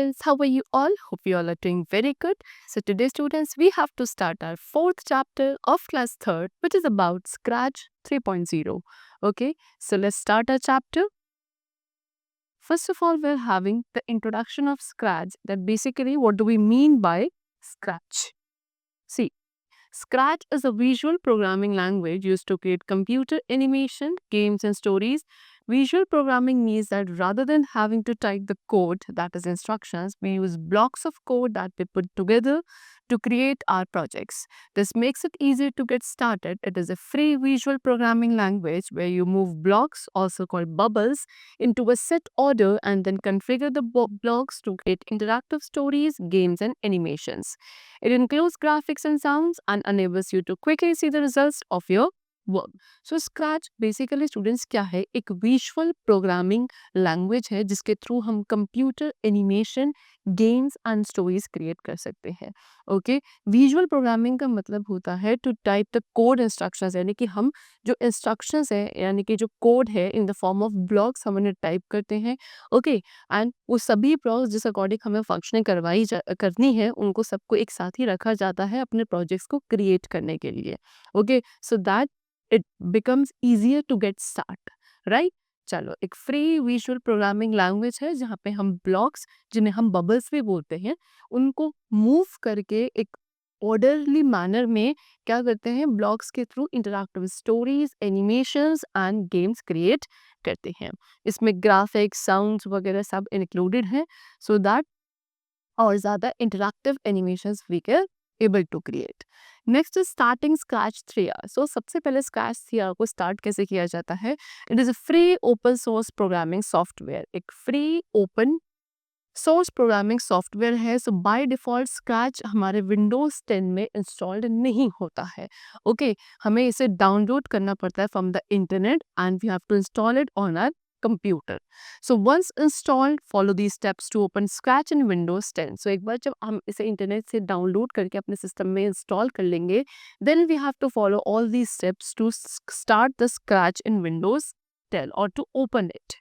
students, how are you all? Hope you all are doing very good. So today students, we have to start our fourth chapter of class 3rd, which is about Scratch 3.0. Okay, so let's start our chapter. First of all, we're having the introduction of Scratch. That basically what do we mean by Scratch? See, Scratch is a visual programming language used to create computer animation, games, and stories. Visual programming means that rather than having to type the code, that is instructions, we use blocks of code that we put together to create our projects. This makes it easier to get started. It is a free visual programming language where you move blocks, also called bubbles, into a set order and then configure the blocks to create interactive stories, games, and animations. It includes graphics and sounds and enables you to quickly see the results of your work so scratch basically students क्या है एक visual programming language है जिसके through हम computer animation games and stories create कर सकते हैं okay visual programming का मतलब होता है to type the code instructions यानी कि हम जो इंस्ट्रक्शंस है यानी कि जो कोड है in the form of blocks हम उन्हें टाइप करते हैं ओके एंड वो सभी ब्लॉक्स जिस अकॉर्डिंग हमें फंक्शनिंग करनी है उनको सबको एक साथ ही रखा जाता है अपने प्रोजेक्ट्स को क्रिएट करने के लिए okay so that it becomes easier to get start right चलो एक फ्री विजुअल प्रोग्रामिंग लैंग्वेज है जहाँ पे हम ब्लॉक्स जिन्हें हम बबल्स भी बोलते हैं उनको मूव करके एक ऑर्डरली मैनर में क्या करते हैं ब्लॉक्स के through interactive stories animations and games create करते हैं इसमें ग्राफिक्स साउंड्स वगैरह सब इंक्लूडेड हैं सो दैट और ज़्यादा interactive animations we can able to create. Next is starting Scratch 3R. So सबसे पहले Scratch 3R को start कैसे किया जाता है? It is a free open source programming software. एक free open source programming software है. So by default Scratch हमारे Windows 10 में installed नहीं होता है. Okay, हमें इसे download करना पड़ता है from the internet and we have to install it on our computer. So once installed, follow these steps to open Scratch in Windows 10. So एक बार जब हम इसे इंटरनेट से डाउनलोड करके अपने सिस्टम में इंस्टॉल कर लेंगे, then we have to follow all these steps to start the Scratch in Windows 10 or to open it.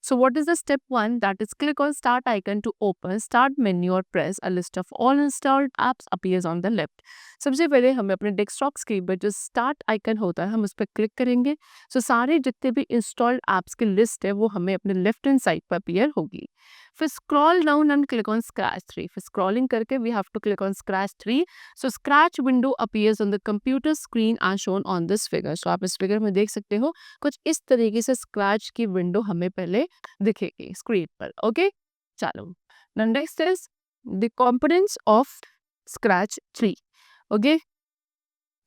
So what is the step 1? That is click on start icon to open start menu or press a list of all installed apps appears on the left. सबसे पहले हमें अपने desktop screen पर जो start icon होता है हम उस पर क्लिक करेंगे सो सारे जितने भी इंस्टॉल्ड ऐप्स की लिस्ट है वो हमें अपने लेफ्ट हैंड साइड पर अपीयर होगी फिर scroll down and click on Scratch 3 फिर स्क्रॉलिंग करके we have to click on Scratch 3 so Scratch window appears on the computer screen as shown on this figure so आप इस figure में देख सकते हो कुछ इस तरीके से स्क्रैच की विंडो हमें पहले दिखेगी स्क्रीन पर ओके चलो next is the components of Scratch 3 okay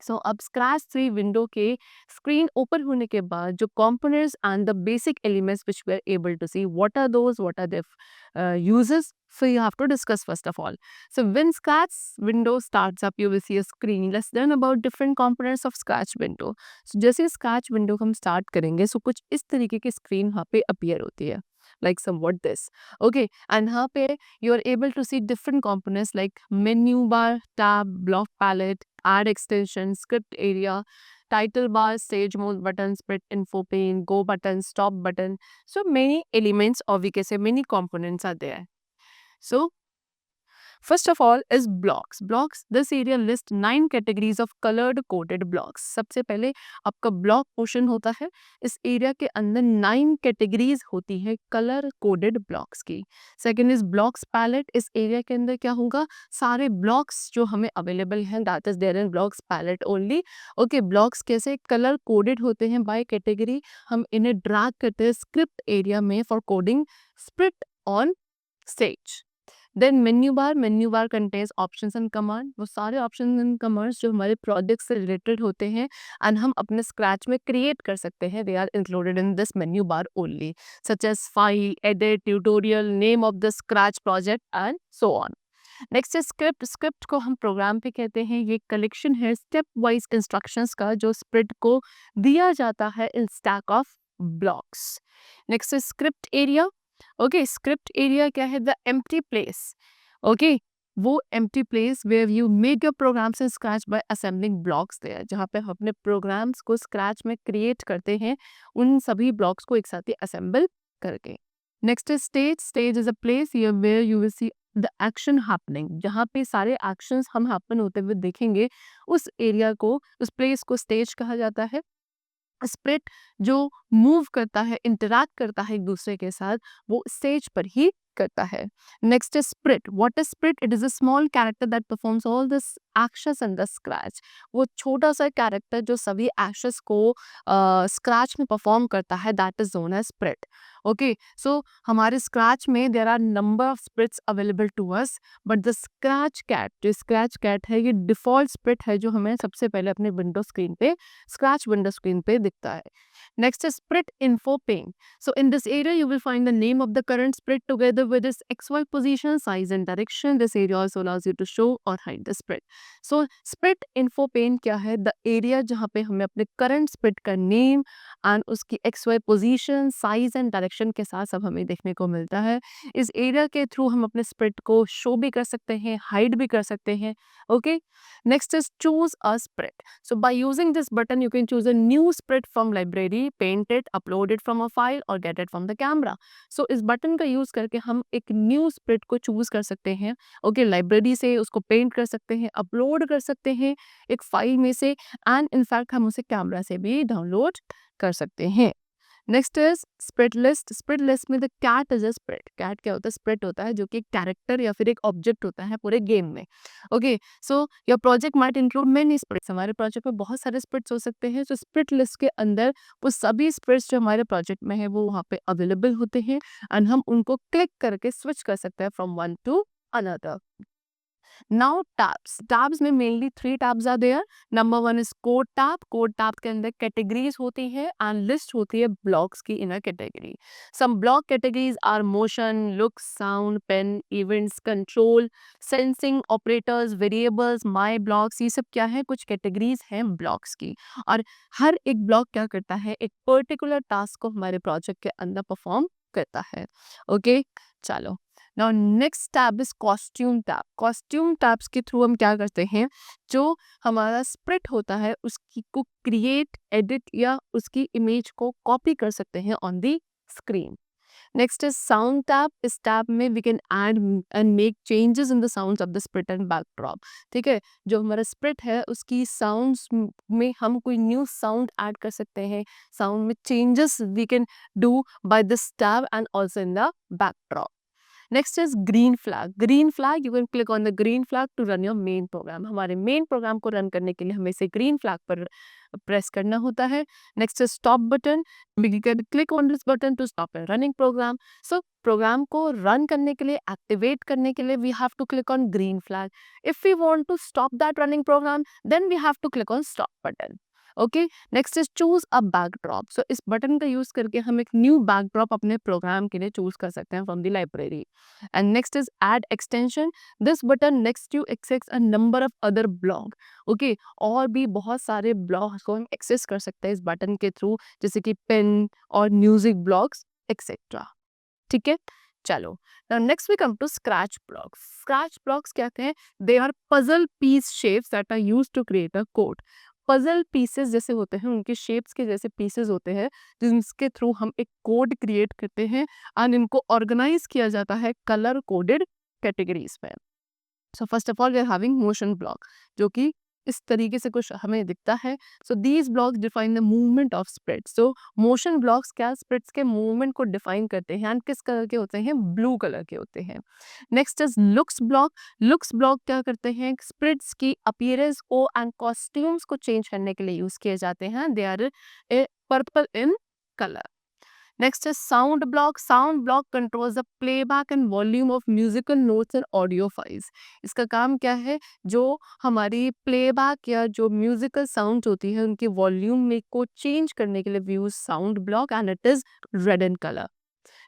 so अब स्क्रैच 3 विंडो के स्क्रीन ओपन होने के बाद जो components and the basic elements which we are able to see what are those what are their uses so you have to discuss first of all so when scratch window starts up you will see a screen let's learn about different components of scratch window so जैसे scratch window हम start करेंगे so कुछ इस तरीके की screen यहाँ पे appear होती है like somewhat this okay and यहाँ पे you are able to see different components like menu bar tab block palette add extension script area title bar stage mode button split info pane go button stop button so many elements or we can say many components are there so first of all is blocks this area lists 9 categories of colored coded blocks सबसे पहले आपका block portion होता है इस area के अंदर 9 categories होती है कलर कोडेड ब्लॉक्स की सेकंड इज ब्लॉक्स पैलेट इस एरिया के अंदर क्या होगा सारे ब्लॉक्स जो हमें अवेलेबल हैं that is there in blocks palette only okay blocks कैसे कलर कोडेड होते हैं बाय कैटेगरी हम इन्हें ड्रैग करते हैं स्क्रिप्ट एरिया में for coding split on stage then menu bar contains options and command वो सारे ऑप्शंस एंड कमांड्स जो हमारे प्रोजेक्ट से रिलेटेड होते हैं एंड हम अपने स्क्रैच में क्रिएट कर सकते हैं they are included in this menu bar only such as file edit tutorial name of the Scratch project and so on next है स्क्रिप्ट को हम प्रोग्राम पे कहते हैं ये कलेक्शन है स्टेप वाइज इंस्ट्रक्शंस का जो स्प्रिट को दिया जाता है in stack of blocks next है script area okay script area क्या है द एम्प्टी प्लेस ओके वो empty place where you make your programs in Scratch by assembling blocks there जहाँ पे हम अपने प्रोग्राम्स को स्क्रैच में क्रिएट करते हैं उन सभी ब्लॉक्स को एक साथ ही असेंबल करके next is stage is a place where you will see the action happening, जहाँ पे सारे एक्शंस हम हैपन होते हुए देखेंगे, उस एरिया को, उस प्लेस को स्टेज कहा जाता है। स्प्रिट जो मूव करता है, इंटरैक्ट करता है एक दूसरे के साथ, वो स्टेज पर ही करता है। Next is spirit. What is spirit? It is a small character that performs all this actions in the scratch. वो छोटा सा कैरेक्टर जो सभी एक्शंस को स्क्रैच में परफॉर्म करता है, that is known as sprite. Okay, so हमारे स्क्रैच में there are number of sprites available to us, but the Scratch cat, जो स्क्रैच कैट है, ये डिफॉल्ट स्प्रिट है जो हमें सबसे पहले अपने विंडो स्क्रीन पे, scratch window screen पे दिखता है। Next is split info pane. So in this area you will find the name of the current split together with its XY position, size and direction. This area also allows you to show or hide the split. So split info pane क्या है? The area जहाँ पे हमें अपने current split का name and उसकी XY position, size and direction के साथ सब हमें देखने को मिलता है। इस area के थ्रू हम अपने split को show भी कर सकते हैं, hide भी कर सकते हैं। Okay? Next is choose a split. So by using this button, you can choose a new spread from library, paint it, upload it from a file or get it from the camera. So इस button का use करके हम एक new spread को choose कर सकते हैं। Okay, library से उसको पेंट कर सकते हैं, अपलोड कर सकते हैं एक फाइल में से, एंड इनफैक्ट हम उसे कैमरा से भी डाउनलोड कर सकते हैं। Next is sprite list. Sprite list में the cat is a sprite. Cat क्या होता है? स्प्रेड होता है जो कि एक कैरेक्टर या फिर एक ऑब्जेक्ट होता है पूरे गेम में। Okay, so your project might include many स्प्रिट्स। हमारे प्रोजेक्ट में बहुत सारे स्प्रिट्स हो सकते हैं। तो स्प्रिट लिस्ट के अंदर वो सभी स्प्रिट्स जो हमारे प्रोजेक्ट में है वो वहाँ पे अवेलेबल होते हैं, एंड हम उनको क्लिक करके स्विच कर सकते हैं from one two another. Now tabs. Tabs में mainly 3 tabs are there. Number 1 is code tab. Code tab के अंदर categories होती है and list होती है blocks की inner category. Some block categories are motion, look, sound, pen, events, control, sensing, operators, variables, my blocks. ये सब क्या है? कुछ categories हैं blocks की, और हर एक block क्या करता है? एक particular task को हमारे project के अंदर perform करता है। ओके, चलो। Now next tab is costume tab. Costume tabs के थ्रू हम क्या करते हैं? जो हमारा स्प्रिट होता है उसकी को क्रिएट, एडिट या उसकी इमेज को कॉपी कर सकते हैं on the screen. Next is sound tab. इस टैब में we can add and make changes in the sounds of the sprite and backdrop. ठीक है, जो हमारा स्प्रिट है उसकी साउंड्स में हम कोई न्यू साउंड ऐड कर सकते हैं, साउंड में changes we can do by this tab and also in the backdrop. Next is green flag. Green flag, you can click on the green flag to run your main program. हमारे main program को run करने के लिए हमें इसे green flag पर press करना होता है। Next is stop button. We can click on this button to stop a running program. So program को रन करने के लिए, एक्टिवेट करने के लिए we have to click on green flag. If we want to stop that running program then we have to click on stop button. Okay, next is choose a backdrop. So इस button का use करके हम एक new backdrop अपने programme के लिए choose कर सकते हैं from the library. And next is add extension. This button next to access a number of other block. Okay, और भी बहुत सारे ब्लॉक्स को हम एक्सेस कर सकते हैं इस बटन के थ्रू, जैसे कि पेन और म्यूजिक ब्लॉक्स एक्सेट्रा। ठीक है, चलो। Now next we come to Scratch blocks. Scratch blocks क्या हैं? They are puzzle piece shapes that are used to create a code. Puzzle pieces जैसे होते हैं, उनके शेप्स के जैसे पीसेस होते हैं जिसके थ्रू हम एक कोड क्रिएट करते हैं, एंड इनको ऑर्गेनाइज किया जाता है कलर कोडेड कैटेगरीज में। So first of all we are having motion block, जो कि इस तरीके से कुछ हमें दिखता है। So these blocks define the movement of sprites. So motion blocks क्या स्प्रिट्स के मूवमेंट को डिफाइन करते हैं, एंड किस कलर के होते हैं? ब्लू कलर के होते हैं। Next is looks block. Looks block क्या करते हैं? स्प्रिट्स की अपीयरेंस को एंड कॉस्ट्यूम्स को चेंज करने के लिए यूज किए जाते हैं। They are a purple in colour. Next is sound block. Sound block controls the playback and volume of musical notes and audio files. इसका काम क्या है? जो हमारी playback या जो musical sounds होती है उनकी volume में को change करने के लिए we use sound block and it is red in color.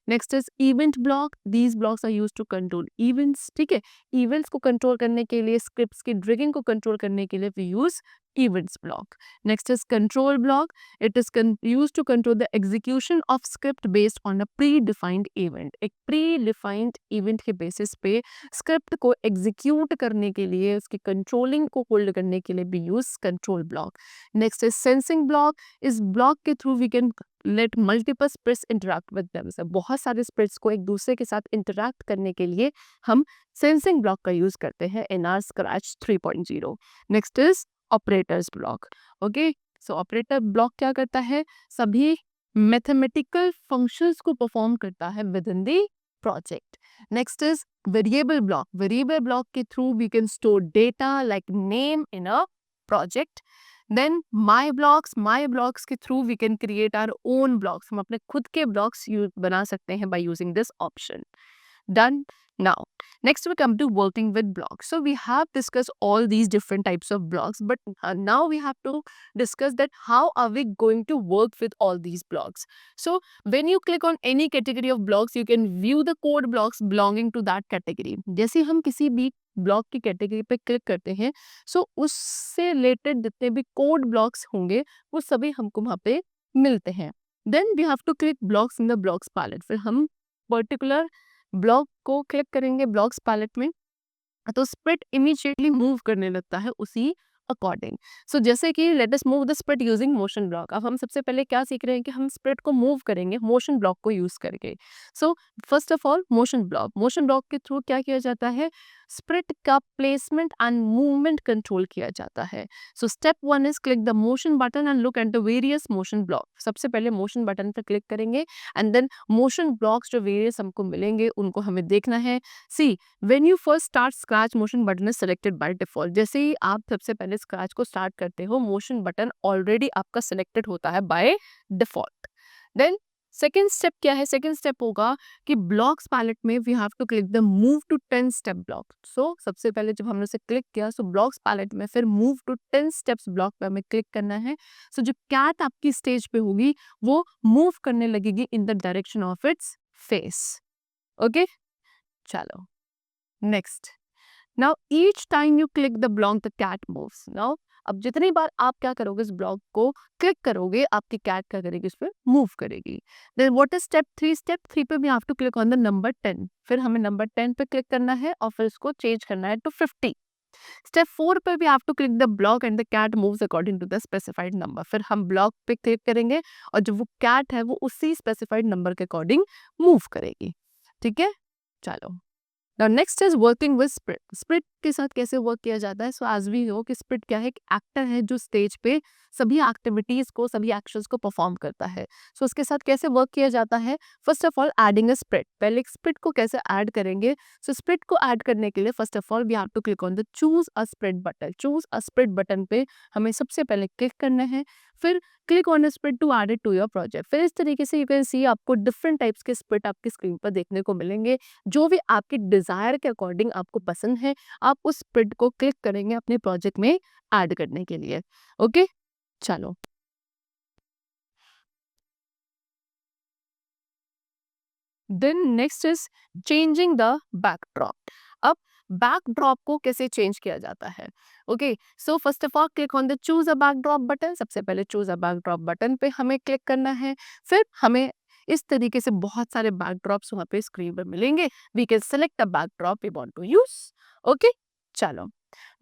Next is event block. These blocks are use to control events. ठीक है, इवेंट्स को कंट्रोल करने के लिए, स्क्रिप्ट्स की ड्रिगिंग को कंट्रोल करने के लिए we use events block. Next is control block. It is use to control the execution of script based on a predefined event. एक प्री डिफाइंड इवेंट के बेसिस पे स्क्रिप्ट को एग्जीक्यूट करने के लिए, उसकी कंट्रोलिंग को होल्ड करने के लिए भी use control block. Next is sensing block. इस ब्लॉक के through we can let multiple sprites interact with themself, बहुत सारे स्प्रिट्स को एक दूसरे के साथ इंटरेक्ट करने के लिए हम सेंसिंग ब्लॉक का यूज करते हैं इन are scratch 3.0. Next is operators block. Okay, so operator block क्या करता है, सभी मैथमेटिकल फंक्शंस को परफॉर्म करता है within the project. Next is variable block. Variable block के through we can store data like name in a project. Then my blocks के through we can create our own blocks, हम अपने खुद के blocks बना सकते हैं by using this option. Done. Now, next we come to working with blocks. So we have discussed all these different types of blocks, but now we have to discuss that how are we going to work with all these blocks. So when you click on any category of blocks, you can view the code blocks belonging to that category. जैसे हम किसी भी block की category पे click करते हैं, सो उससे related जितने भी कोड ब्लॉक्स होंगे वो सभी हमको वहाँ पे मिलते हैं. Then we have to click blocks in the blocks palette. फिर हम पर्टिकुलर ब्लॉक को क्लिक करेंगे ब्लॉक्स पैलेट में, तो स्प्रिट इमीडिएटली मूव करने लगता है उसी अकॉर्डिंग. सो जैसे कि let us move the spirit using motion block. अब हम सबसे पहले क्या सीख रहे हैं कि हम स्प्रिट को मूव करेंगे मोशन ब्लॉक को यूज करके. सो first of all motion block के थ्रू क्या किया जाता है, स्प्रिट का प्लेसमेंट एंड मूवमेंट कंट्रोल किया जाता है. So step 1 is click the motion button and look at the various motion block. सबसे पहले मोशन बटन पर क्लिक करेंगे एंड देन मोशन ब्लॉक्स जो वेरियस हमको मिलेंगे उनको हमें देखना है. See when you first start scratch, motion button is selected by default. जैसे ही आप सबसे पहले स्क्रैच को स्टार्ट करते हो, मोशन बटन ऑलरेडी आपका सिलेक्टेड होता है by default. Then second step क्या है, सेकेंड स्टेप होगा कि ब्लॉक्स पैलेट में we have to click the move to 10 step block. So सबसे पहले जब हमने उसे क्लिक किया, सो ब्लॉक्स पैलेट में फिर मूव टू 10 स्टेप्स ब्लॉक पे हमें क्लिक करना है. सो जो कैट आपकी स्टेज पे होगी वो मूव करने लगेगी in the direction of its face. Okay, चलो next. Now each time you click the block the cat moves. Now अब जितनी बार आप क्या करोगे, इस ब्लॉक को क्लिक करोगे, आपकी कैट क्या करेगी, इस पर मूव करेगी. Then what is step 3? Step 3 पे we have to click on the number 10. फिर हमें नंबर 10 पे क्लिक करना है और फिर इसको चेंज करना है टू 50. स्टेप 4 पे we have to click the block and the cat moves according to the specified number. फिर हम ब्लॉक पे क्लिक करेंगे और जो वो कैट है वो उसी स्पेसिफाइड नंबर के अकॉर्डिंग मूव करेगी. ठीक है, चलो. Now next is working with spirit. Spirit के साथ कैसे वर्क किया जाता है. सो एज वी नो कि स्प्रिट क्या है, एक एक्टर है जो स्टेज पे सभी एक्टिविटीज को, सभी एक्शंस को परफॉर्म करता है. सो उसके साथ कैसे वर्क किया जाता है, first of all adding a spirit. पहले एक स्प्रिट को कैसे ऐड करेंगे. सो स्प्रिट को ऐड करने के लिए first of all we have to click on the choose a sprite button. Choose a sprite button पे हमें सबसे पहले क्लिक करना है, फिर click on a sprite to add it to your project. फिर इस तरीके से यू कैन सी आपको डिफरेंट टाइप्स के स्प्रिट आपकी स्क्रीन पर देखने को मिलेंगे. जो भी आपके डिजायर के अकॉर्डिंग आपको पसंद है, आप उस स्प्रिट को क्लिक करेंगे अपने प्रोजेक्ट में ऐड करने के लिए. ओके, चलो. Then next is changing the backdrop. अब बैकड्रॉप को कैसे चेंज किया जाता है. Okay, so first of all click on the choose a backdrop button. सबसे पहले चूज अ बैकड्रॉप बटन पे हमें क्लिक करना है. फिर हमें इस तरीके से बहुत सारे बैकड्रॉप्स वहाँ पे स्क्रीन पर मिलेंगे. We can select a backdrop we want to use. Okay, चलो.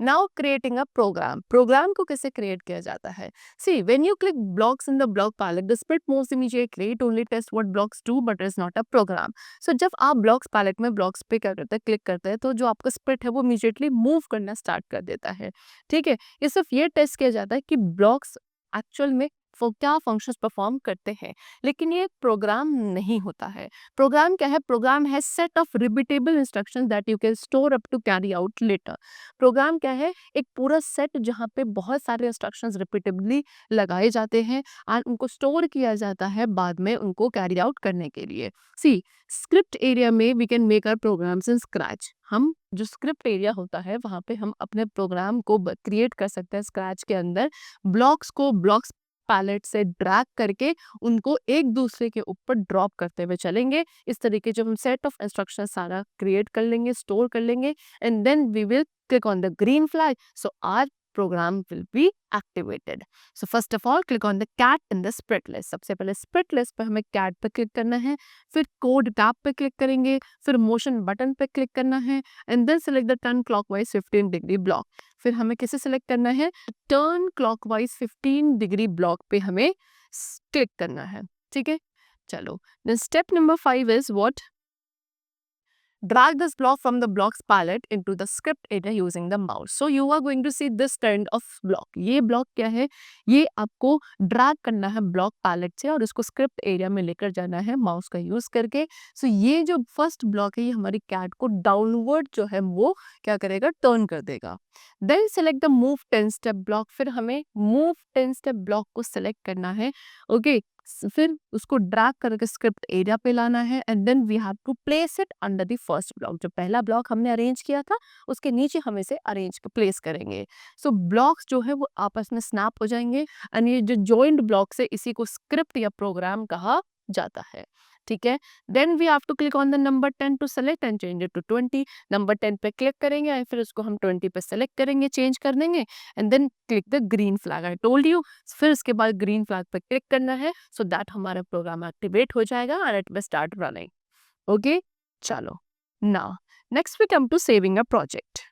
नाउ क्रिएटिंग अ प्रोग्राम को कैसे क्रिएट किया जाता है. See when you click blocks in the block palette, the sprite moves immediately. It only test what blocks do but is not a program. So जब आप blocks palette में blocks पे क्या करते हैं, क्लिक करते हैं, तो जो आपका स्प्रिट है वो इमीडिएटली मूव करना स्टार्ट कर देता है. ठीक है, ये सिर्फ ये टेस्ट किया जाता है कि ब्लॉक्स एक्चुअल में वो क्या फंक्शंस परफॉर्म करते हैं. लेकिन ये प्रोग्राम नहीं होता है. प्रोग्राम क्या है, प्रोग्राम है set of repeatable instructions that you can store up to carry out later. Program क्या है, एक पूरा सेट जहाँ पे बहुत सारे इंस्ट्रक्शंस रिपीटेबली लगाए जाते हैं एंड उनको स्टोर किया जाता है बाद में उनको कैरी आउट करने के लिए. सी स्क्रिप्ट एरिया में we can make our programs in Scratch. हम जो स्क्रिप्ट एरिया होता है वहाँ पे हम अपने प्रोग्राम को क्रिएट कर सकते हैं स्क्रैच के अंदर. ब्लॉक्स को ब्लॉक्स पैलेट से ड्रैग करके उनको एक दूसरे के ऊपर ड्रॉप करते हुए चलेंगे. इस तरीके जब हम सेट ऑफ इंस्ट्रक्शन सारा क्रिएट कर लेंगे, स्टोर कर लेंगे, and then we will click on the green flag, so our program will be activated. So first of all click on the cat in the split list. सबसे पहले split list पे हमें cat पे click करना है, फिर code tab पे click करेंगे, फिर motion button पे क्लिक करना है, and then select the turn clockwise 15 degree block. फिर हमें किसे select करना है, turn clockwise 15 degree block पे हमें क्लिक करना है. ठीक है, चलो then step number 5 is what? Drag this block from the blocks palette into the script area using the mouse. So you are going to see this kind of block. ये block क्या है? ये आपको drag करना है block palette से और इसको script area में लेकर जाना है mouse का use करके. So ये जो first block है ये हमारी cat को downward जो है वो क्या करेगा? Turn कर देगा. Then select the move 10 step block. फिर हमें move 10 step block को select करना है. Okay. फिर उसको ड्रैग करके स्क्रिप्ट एरिया पे लाना है and then we have to place it under the first block. जो पहला ब्लॉक हमने अरेंज किया था उसके नीचे हम इसे अरेंज प्लेस करेंगे. सो ब्लॉक्स जो है वो आपस में स्नैप हो जाएंगे एंड ये जो जॉइंट ब्लॉक्स है इसी को स्क्रिप्ट या प्रोग्राम कहा जाता है. ठीक है, then we have to click on the number 10 to select and change it to 20. Number 10 पे क्लिक करेंगे और फिर उसको हम 20 पे सेलेक्ट करेंगे, चेंज कर देंगे and then click the green flag. I told you, फिर उसके बाद ग्रीन फ्लैग पे क्लिक करना है सो दैट हमारा प्रोग्राम एक्टिवेट हो जाएगा and it will start running. Okay, चलो now next we come to saving a project.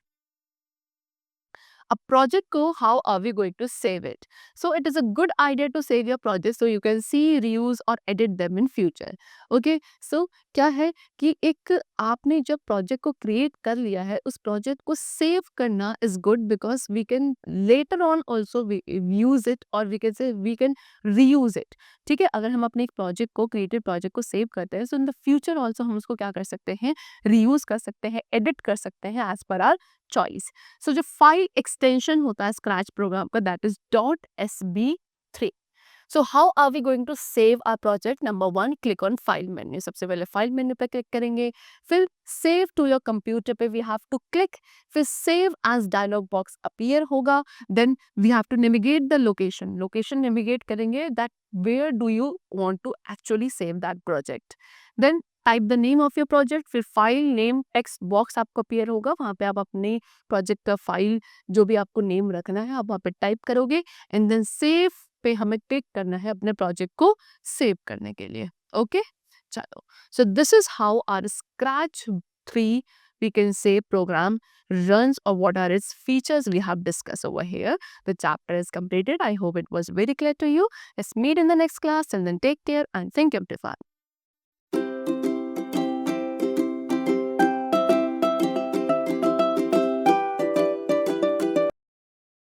A project को how are we going to save it? So it is a good idea to save your project so you can see, reuse or edit them in future. Okay, so क्या है कि एक आपने जब project को create कर लिया है उस प्रोजेक्ट को सेव करना is good because we can later on also use it और वी कैन रीयूज इट. ठीक है, अगर हम अपने एक प्रोजेक्ट को क्रिएटिव प्रोजेक्ट को सेव करते हैं सो इन द फ्यूचर ऑल्सो हम उसको क्या कर सकते हैं, रीयूज कर सकते हैं, एडिट कर सकते हैं एज पर आर चॉइस. सो जो फाइल एक्सटेंशन होता है स्क्रैच प्रोग्राम का that is .sb3. So how are we going to save our project? Number 1, click on file menu. सबसे पहले फाइल मेन्यू पे क्लिक करेंगे, फिर सेव टू योर कंप्यूटर पे वी हैव टू क्लिक, फिर save as dialog box appear होगा. Then we have to navigate the location navigate करेंगे that where do you want to actually save that project. Then type the name of your project, फिर file name text box आपको appear होगा, वहाँ पे आप अपने project का file जो भी आपको नेम रखना है आप वहाँ पे टाइप करोगे एंड देन सेव पे हमें क्लिक करना है अपने प्रोजेक्ट को सेव करने के लिए. ओके, चलो, so this is how our Scratch 3 we can say program runs or what are its features we have discussed over here. The chapter is completed. I hope it was very clear to you. Let's meet in the next class and then take care and think of